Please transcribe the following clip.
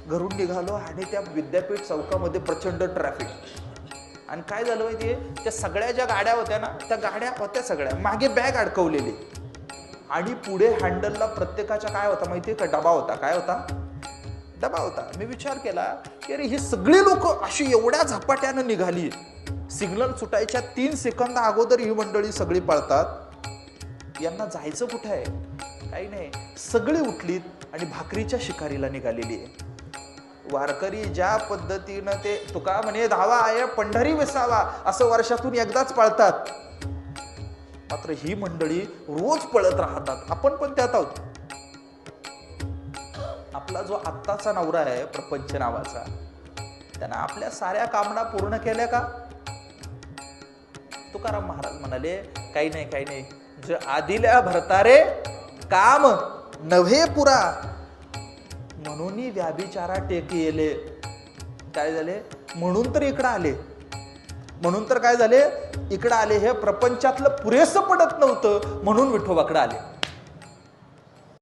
घरून निघालो आणि त्या विद्यापीठ चौकामध्ये प्रचंड ट्रॅफिक. आणि काय झालं माहितीये, त्या सगळ्या ज्या गाड्या होत्या ना, त्या गाड्या होत्या सगळ्या मागे बॅग अडकवलेली आणि पुढे हँडलला प्रत्येकाच्या काय होता माहितीये का, डबा होता. काय होता? डबा होता. मी विचार केला की अरे ही सगळी लोक अशी एवढ्या झपाट्यानं निघाली, सिग्नल सुटायच्या 3 सेकंद अगोदर ही मंडळी सगळी पळतात. यांना जायचं कुठे आहे? काही नाही, सगळी उठलीत आणि भाकरीच्या शिकारीला निघालेली आहे. वारकरी ज्या पद्धतीनं ते तुका म्हणे धावा आहे पंढरी विसावा असं वर्षातून एकदाच पळतात, मात्र ही मंडळी रोज पळत राहतात. आपण पण त्यात आहोत. आपला जो आत्ताचा नवरा आहे प्रपंच नावाचा, त्यानं आपल्या साऱ्या कामना पूर्ण केल्या का? तुकाराम महाराज म्हणाले काही नाही, काही नाही. जे आदिल्या भरतारे काम नव्हे पुरा, म्हणून व्याभिचारा टेकी येले. काय झाले? म्हणून तर इकडं आले. म्हणून तर काय झाले? इकडं आले. हे प्रपंचातलं पुरेसं पडत नव्हतं म्हणून विठोबाकडे आले.